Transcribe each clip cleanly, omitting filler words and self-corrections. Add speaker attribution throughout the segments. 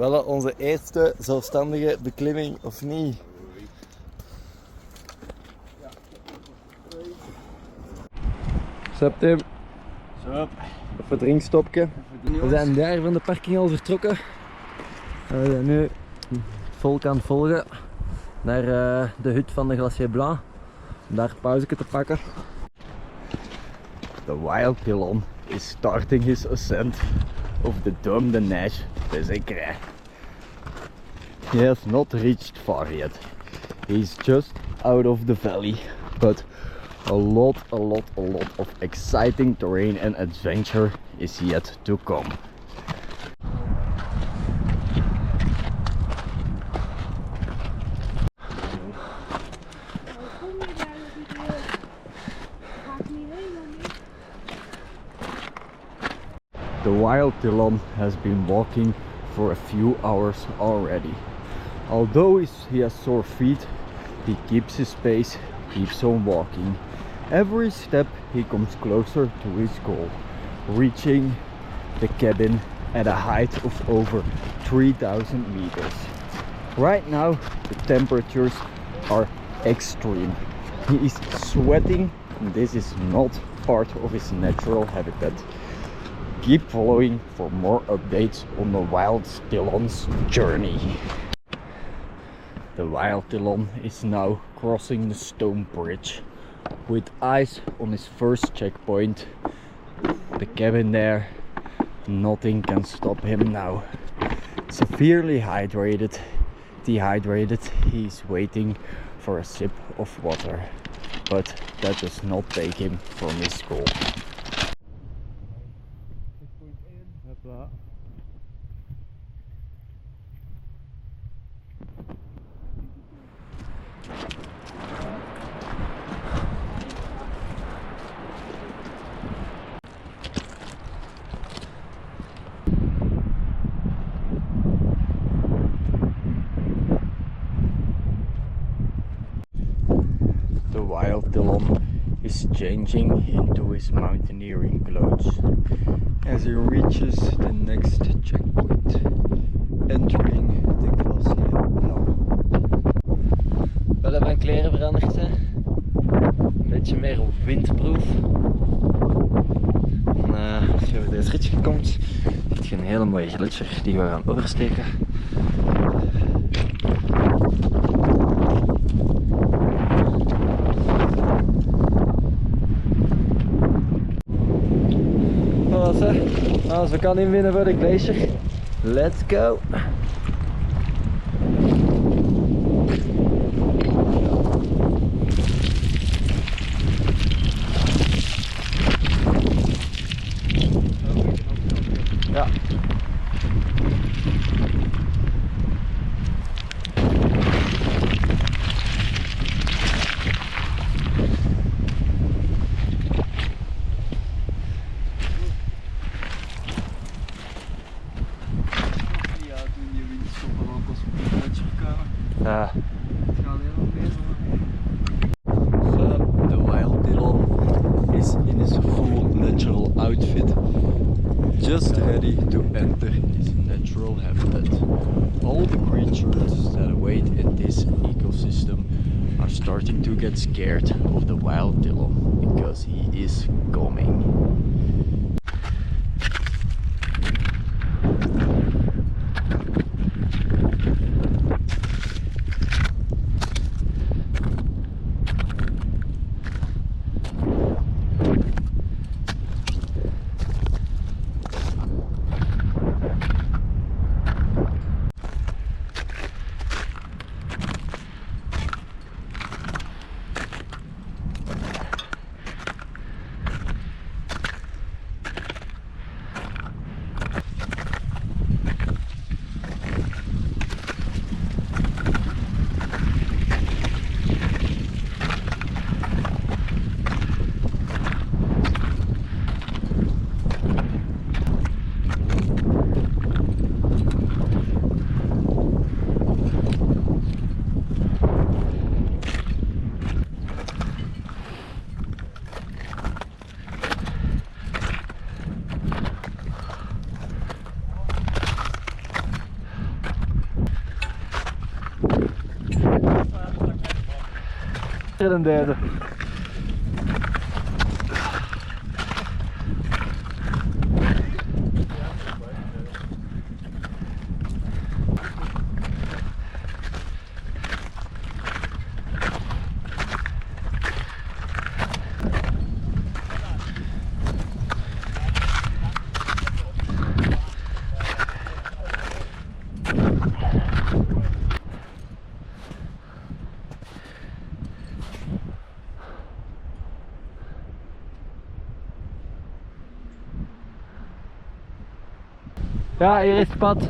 Speaker 1: Wel onze eerste zelfstandige beklimming, of niet? Sup Tim?
Speaker 2: Sup.
Speaker 1: Even een drinkstopje. We zijn daar van de parking al vertrokken. We zijn nu volk aan het volgen naar de hut van de Glacier Blanc. Om daar pauze te pakken. The wild Dylan is starting his ascent of the Dôme de Neige with Écrins. He has not reached far yet. He's just out of the valley, but a lot of exciting terrain and adventure is yet to come. The wild Dylan has been walking for a few hours already. Although he has sore feet, he keeps his pace, keeps on walking. Every step he comes closer to his goal, reaching the cabin at a height of over 3,000 meters. Right now the temperatures are extreme. He is sweating, and this is not part of his natural habitat. Keep following for more updates on the wild Dylan's journey. The wild Dylan is now crossing the stone bridge with eyes on his first checkpoint. The cabin there, nothing can stop him now. Severely dehydrated, he's waiting for a sip of water, but that does not take him from his goal. The wild Dylan is changing into his mountaineering clothes as he reaches the next checkpoint, entering the Glacier Blanc. Wel van kleren veranderd zijn, een beetje meer windproof. En, als je over deze ritje komt, zie je een hele mooie gletsjer die we gaan oversteken. Als we kunnen inwinnen voor de Glacier. Let's go! Ja. Ja. So, the wild Dylan is in his full natural outfit, just ready to enter his natural habitat. All the creatures that await in this ecosystem are starting to get scared of the wild Dylan because he is coming. dan deze. Ja, hier is het pad.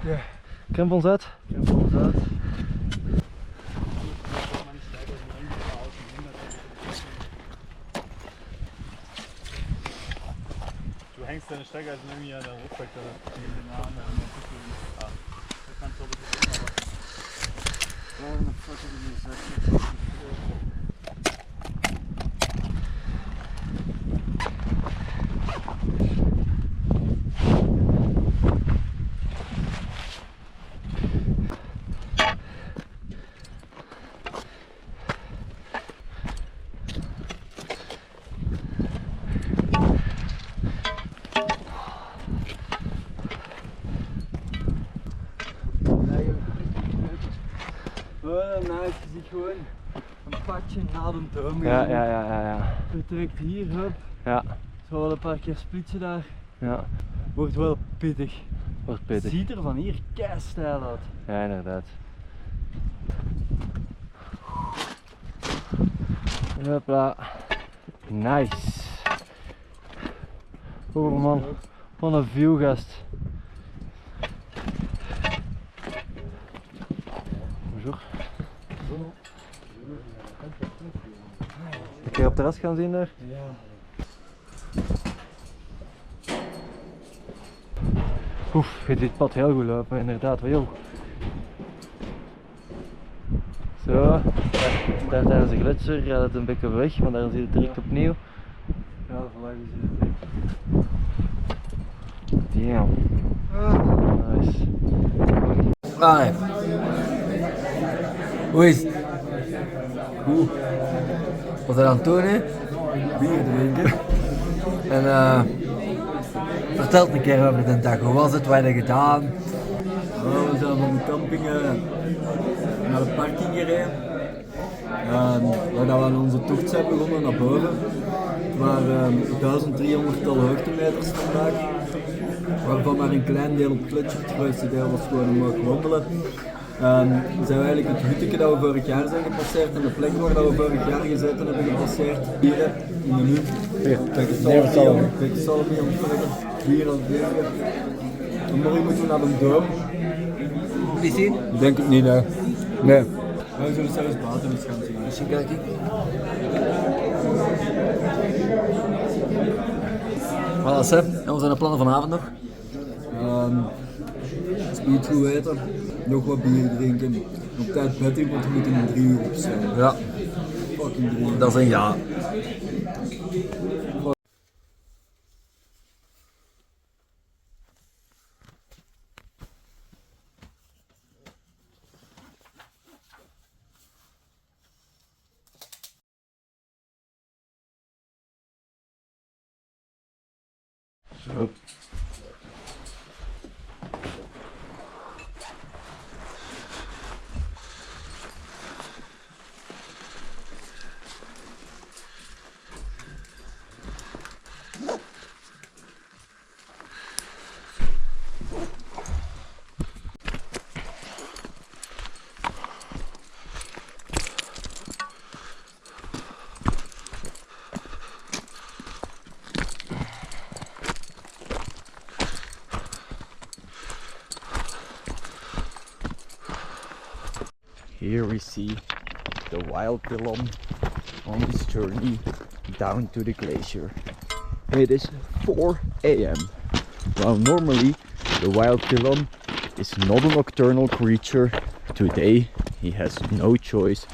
Speaker 1: Ja. Krempels uit. Krempels uit.
Speaker 2: Du hängst deine Steiger also irgendwie an der Rucksack da kannst du
Speaker 1: Nou, je ziet gewoon een padje na de Dôme.
Speaker 2: Ja.
Speaker 1: Vertrekt hier, hup.
Speaker 2: Ja.
Speaker 1: Zo wel een paar keer splitsen daar.
Speaker 2: Ja.
Speaker 1: Wordt wel pittig.
Speaker 2: Wordt pittig.
Speaker 1: Ziet er van hier keistijl uit.
Speaker 2: Ja, inderdaad. Hopla. Nice. Oh man, wat een view gast. Bonjour. Een keer op het terras gaan zien daar?
Speaker 1: Ja.
Speaker 2: Oef, je dit pad heel goed lopen, inderdaad. Joh. Zo, daar tijdens de gletsjer gaat het een beetje weg, maar daar zie je het direct opnieuw.
Speaker 1: Ja, vandaag is het.
Speaker 2: Damn. Nice.
Speaker 3: Allee. Hoe is het? Goed. Wat zijn we aan het doen, hè? Bier drinken. En vertel een keer over de dag. Hoe was het? Wat heb je gedaan?
Speaker 1: We zijn van de camping naar de parking gereden. Waar we aan onze tocht zijn begonnen naar boven. Het waren 1300 hoogtemeters vandaag. Waarvan maar een klein deel op gletsjer, het grootste deel was gewoon omhoog wandelen. Zijn we eigenlijk het hutje dat we vorig jaar zijn gepasseerd en de plek waar we vorig jaar gezeten hebben gepasseerd. Hier in de nu. Kijk eens al mee ontdekken. Hier aan het delen. En morgen moeten we naar de Dôme.
Speaker 3: Niet zien?
Speaker 1: Ik denk het niet, hè. Nee. We zullen zelfs buiten eens gaan zien.
Speaker 3: Misschien kijk ik. Voilà, Seb. En wat zijn de plannen vanavond nog?
Speaker 1: Niet goed eten, nog wat bier drinken, op tijd bed in, want we moeten om 3 uur op zijn.
Speaker 3: Ja.
Speaker 1: Fucking 3 uur.
Speaker 3: Dat is een ja.
Speaker 2: Zo.
Speaker 1: Here we see the wild pilum on this journey down to the glacier. It is 4 AM. While normally the wild Dillon is not a nocturnal creature, today he has no choice.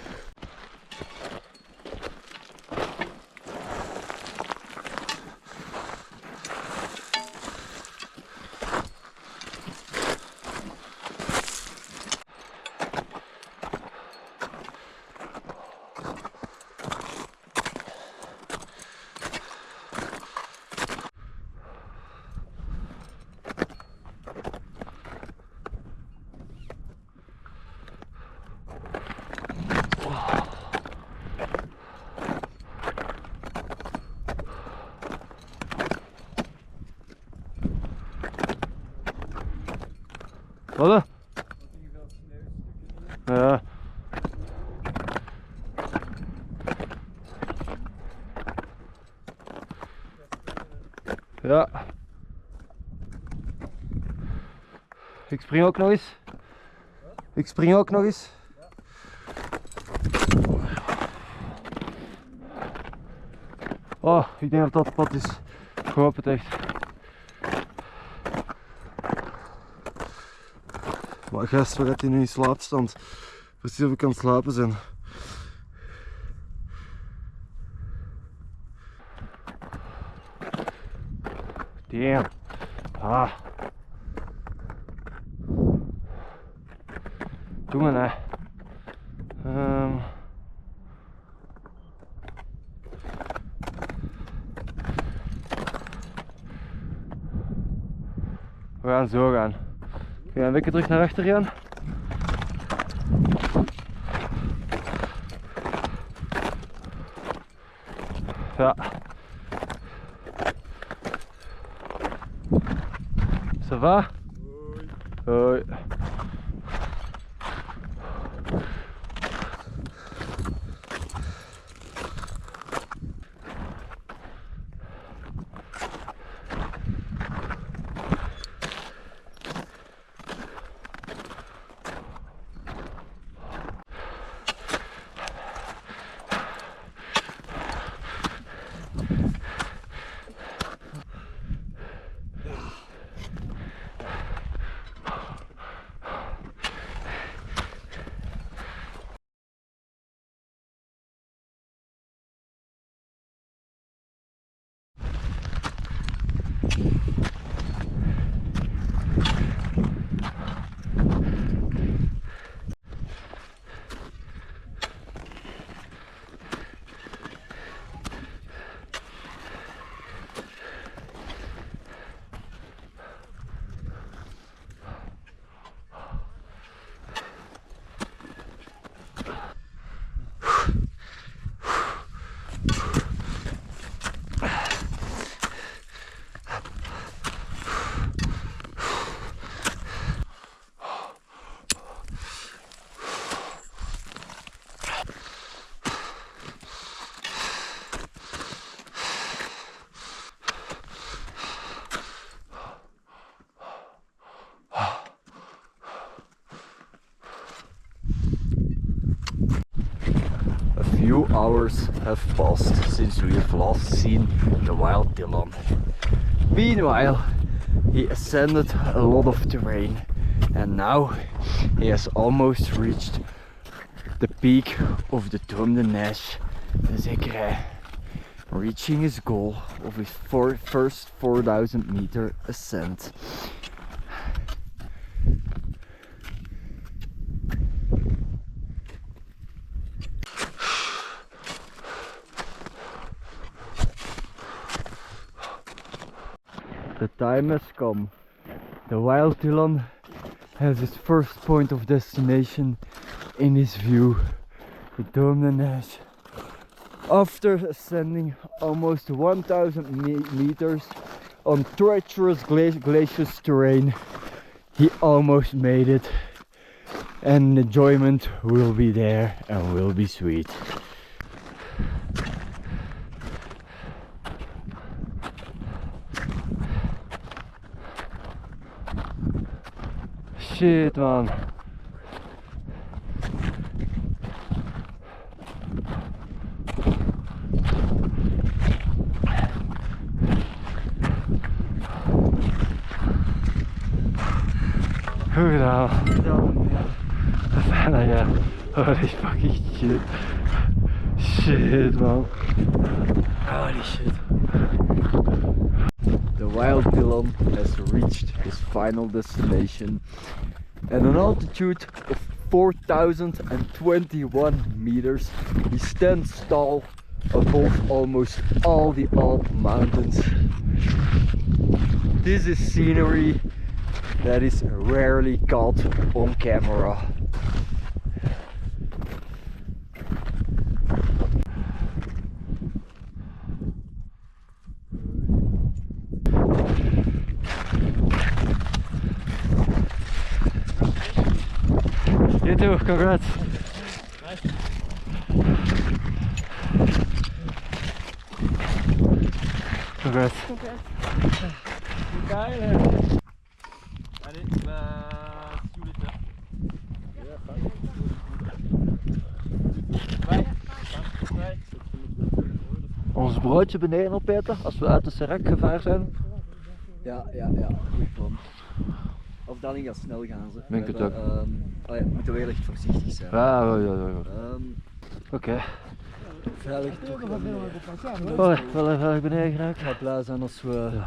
Speaker 2: Wat? Ja. Ja. Ik spring ook nog eens. Ik spring ook nog eens. Oh, ik denk dat dat pad is. Ik hoop het echt. Maar gast, waar gaat hij nu in slaapstand? Precies of ik aan het slapen zijn. Damn. Ah. Jongen, hè. We gaan zo gaan. Kun je een beetje terug naar achter gaan? Ja. Ça va? Hoi.
Speaker 1: Few hours have passed since we have last seen the wild Dillon. Meanwhile, he ascended a lot of terrain and now he has almost reached the peak of the Dôme de Neige, Écrins, reaching his goal of his first 4,000 meter ascent. The time has come. The wild Dillon has his first point of destination in his view, the Dôme de Neige. After ascending almost 1,000 meters on treacherous glacious terrain, he almost made it, and enjoyment will be there and will be sweet.
Speaker 2: Shit, man. Goed gedaan. Bijna ja. Holy fucking shit. Shit man. Holy shit.
Speaker 1: The wild Dylan has reached his final destination at an altitude of 4,021 meters. He stands tall above almost all the Alp mountains. This is scenery that is rarely caught on camera.
Speaker 2: You too, congrats. Congrats.
Speaker 4: Geil. Allez, bah, si vous voulez faire.
Speaker 2: Ons broodje beneden opeten als we uit de Serac gevaar zijn.
Speaker 1: Ja, goed plan. Of dan niet gaan snel gaan ze.
Speaker 2: Denk het ook.
Speaker 1: We moeten wel echt voorzichtig zijn.
Speaker 2: Ja. Oké.
Speaker 1: Veilig toch
Speaker 2: Wel even beneden geraakt.
Speaker 1: Ik ga blij zijn als we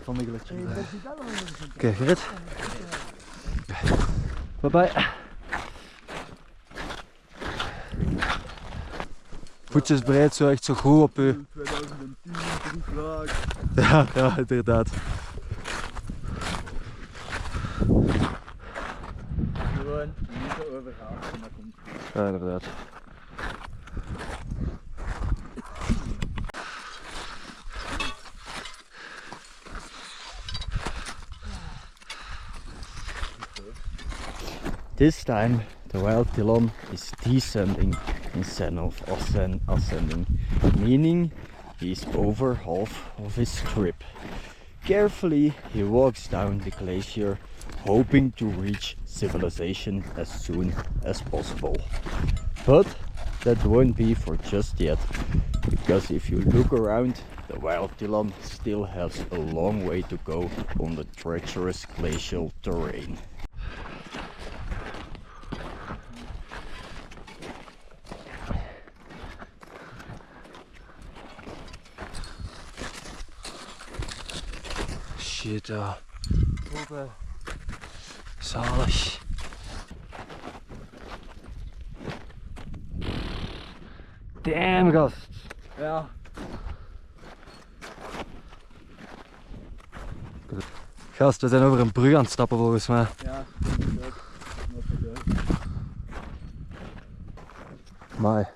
Speaker 1: van de Glacier zijn.
Speaker 2: Oké, gered. Bye bye. Voetjes breed, zo echt zo goed op u.
Speaker 1: 2010 teruglaag.
Speaker 2: Ja, inderdaad.
Speaker 1: Gewoon niet te overgaan en dat komt goed.
Speaker 2: Ja, inderdaad.
Speaker 1: This time the wild Dylan is descending instead of ascending, meaning he is over half of his trip. Carefully he walks down the glacier, hoping to reach civilization as soon as possible. But that won't be for just yet, because if you look around, the wild Dylan still has a long way to go on the treacherous glacial terrain.
Speaker 2: Shit, ja. Zalig. Damn, gast.
Speaker 1: Ja.
Speaker 2: Gast, we zijn over een brug aan het stappen volgens mij.
Speaker 1: Ja,
Speaker 2: Maar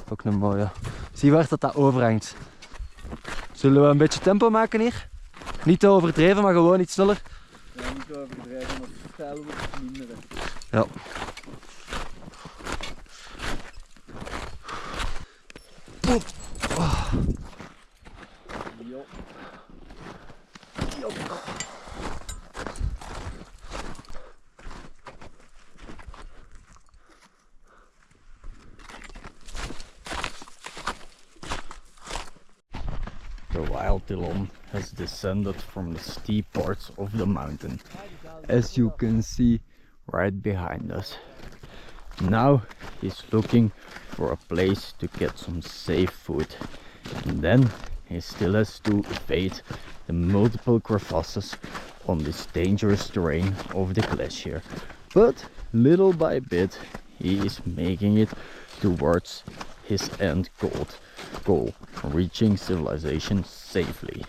Speaker 2: ook een mooie. Zie waar dat overhangt. Zullen we een beetje tempo maken hier? Niet te overdreven, maar gewoon iets sneller.
Speaker 1: Ja, niet overdrijven, maar het stijl wordt minder.
Speaker 2: Ja. Oh.
Speaker 1: Jo. The wild Dylan has descended from the steep parts of the mountain, as you can see right behind us. Now he's looking for a place to get some safe food, and then he still has to evade the multiple crevasses on this dangerous terrain of the glacier. But little by bit he is making it towards his end goal, reaching civilization safely.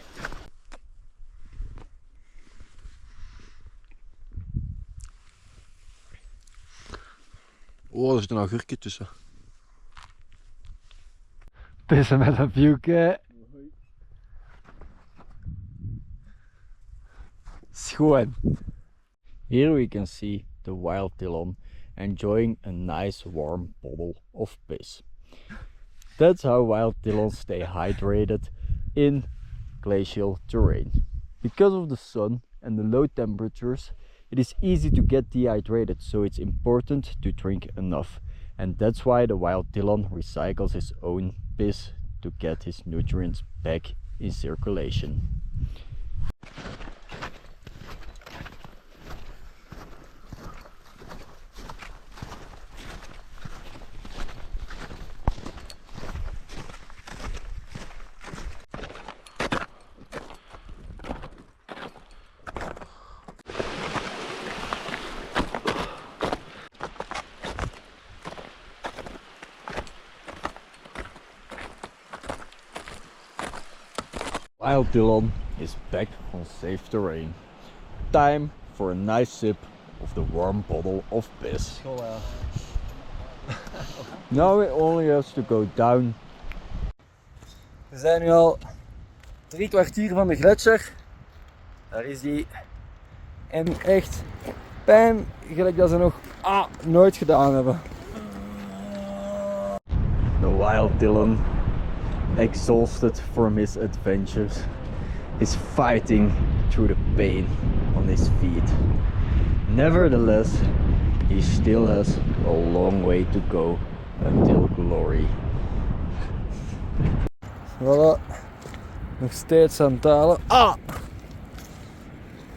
Speaker 3: Oh, er zit een augurkje tussen.
Speaker 2: Pissen met een viewke. Schoon.
Speaker 1: Here we can see the wild Dylan enjoying a nice warm bottle of piss. That's how wild Dylans stay hydrated in glacial terrain. Because of the sun and the low temperatures, it is easy to get dehydrated, so it's important to drink enough. And that's why the wild Dylan recycles his own piss to get his nutrients back in circulation. Wild Dylan is back on safe terrain. Time for a nice sip of the warm bottle of piss. Now it only has to go down.
Speaker 2: We zijn nu al 3 kwartier van de gletsjer. Daar is die. En echt pijn, gelijk dat ze nog nooit gedaan hebben.
Speaker 1: The Wild Dylan, exhausted from his adventures, is fighting through the pain on his feet. Nevertheless, he still has a long way to go until glory.
Speaker 2: Voilà, nog steeds aan het halen.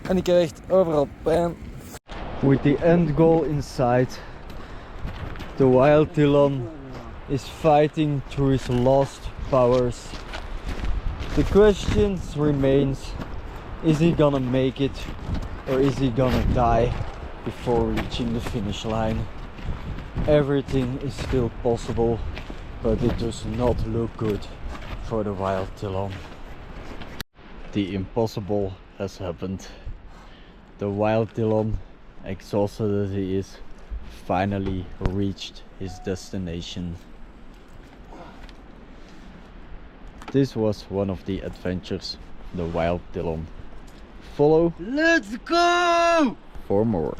Speaker 2: En ik heb echt overal pijn.
Speaker 1: With the end goal in sight, the Wild Dylan is fighting through his last powers. The question remains, is he gonna make it or is he gonna die before reaching the finish line? Everything is still possible, but it does not look good for the Wild Dylan. The impossible has happened. The Wild Dylan, exhausted as he is, finally reached his destination. This was one of the adventures of the Wild Dylan. Follow
Speaker 2: Let's go!
Speaker 1: for more.